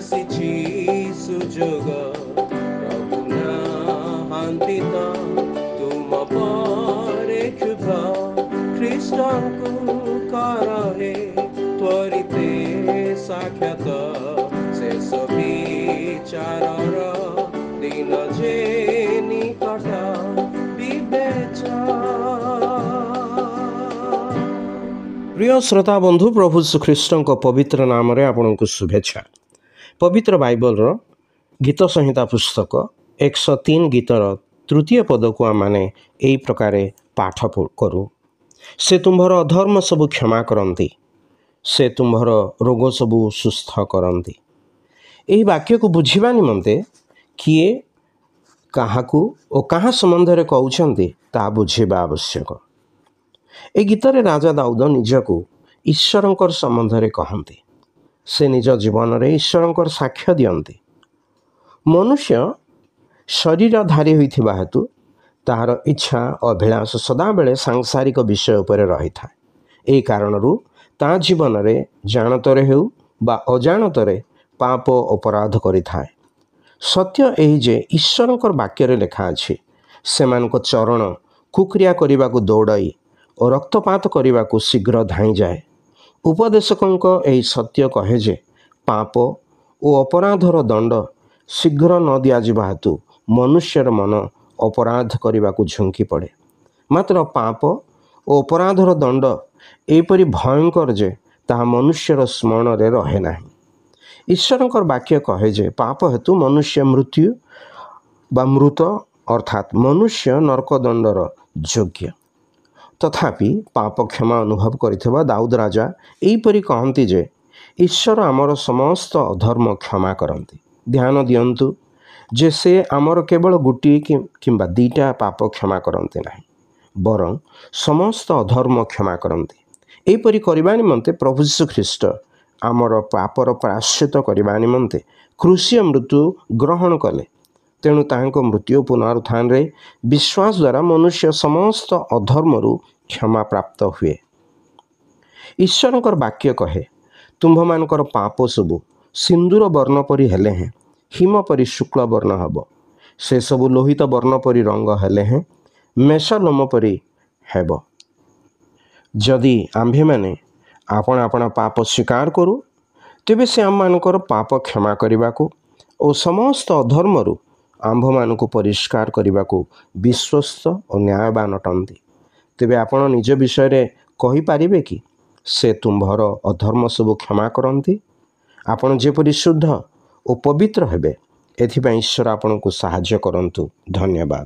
ଆସିଛି ସୁଯୋଗ ପ୍ରଭୁ ନାହାନ୍ତି ତ ତୁମ ପରେ କ୍ଷୁଧ ଖ୍ରୀଷ୍ଟଙ୍କୁ କରହେ ତ୍ୱରିତେ ସାକ୍ଷାତ ଶେଷ ବିଚାରର ଦିନ ଯେ ନିକଟ प्रिय श्रोता बंधु प्रभु श्रीख्रीष्ट पवित्र नाम रे आपनको शुभेच्छा। पवित्र बाइबल गीत संहिता पुस्तक 103 गीतर तृतीय पद को आम मैंने यही प्रकार पाठ करूँ। से तुम्हार अधर्म सबू क्षमा करती, से तुम्हार रोग सबू सुस्थ करती। यही वाक्य को बुझा निमंते किए क्या और क्या संबंध में कहते ता बुझेबा आवश्यक। ए गीतरे राजा दाऊद निजको ईश्वरंकर संबंध में कहते, से निज जीवन में ईश्वरंकर साक्ष्य दियंते। मनुष्य शरीरधारी होइथिबा हेतु तार इच्छा अभिलाष सदाबेले सांसारिक विषय उपर रही था। ए कारणरू ता जीवन में जानतरे हेउ बा अजाणतरे पाप अपराध करि थाए। सत्य एही जे ईश्वरंकर वाक्य लेखा अछि, सेमानक चरण कुक्रिया करने को दौड़ाई और रक्तपात करने को शीघ्र धाई जाए। उपदेशकों यही सत्य कहे जे पाप और अपराधर दंड शीघ्र न दिज्वा हेतु मनुष्यर मन अपराध करने को झुंकी पड़े। मात्र पाप और अपराधर दंड एपरी भयंकर जे ताहा मनुष्यर स्मरण में रहे ना। ईश्वरंकर वाक्य कहे जे पाप हेतु मनुष्य मृत्यु बा मृत अर्थात मनुष्य नरकदंडर योग्य। तथापि पाप क्षमा अनुभव करिथिबा दाऊद राजा एहीपरि कहती जे ईश्वर आमर समस्त अधर्म क्षमा करती। ध्यान दियंतु जे से आमर केवल गोटे किंबा दीटा पाप क्षमा करते ना, बरं समस्त अधर्म क्षमा करती। एहीपरि करबा निमंते प्रभु यीशु ख्रीष्ट आमर पापर प्रायश्चित करबा निमंते क्रूसीय मृत्यु ग्रहण कले। तेणु तांको मृत्यु पुनरुत्थान रे विश्वास द्वारा मनुष्य समस्त अधर्मरु क्षमा प्राप्त हुए। ईश्वरंकर वाक्य कहे तुम्भमानकर पाप सबु सिंदूर वर्ण परी हेले हैं, हिम परी शुक्ल वर्ण हब, से सबु लोहित वर्ण परी रंग हेले हैं, मेषलोम परी हेब। जदि आम्भे माने आपण आपण पाप स्वीकार करू तेबे से आम मानकर पाप क्षमा करने को और समस्त अधर्मरु आंभ मानक परिष्कार करने को विश्वस्त और न्यायवान अटंती। तेबे आपण निज विषय कहि पारिबे कि से तुम्हार अधर्म सब क्षमा करती। आपण जेपरि शुद्ध और पवित्र हेबे एथिपाई ईश्वर आपनको साहाय्य करंतु। धन्यवाद।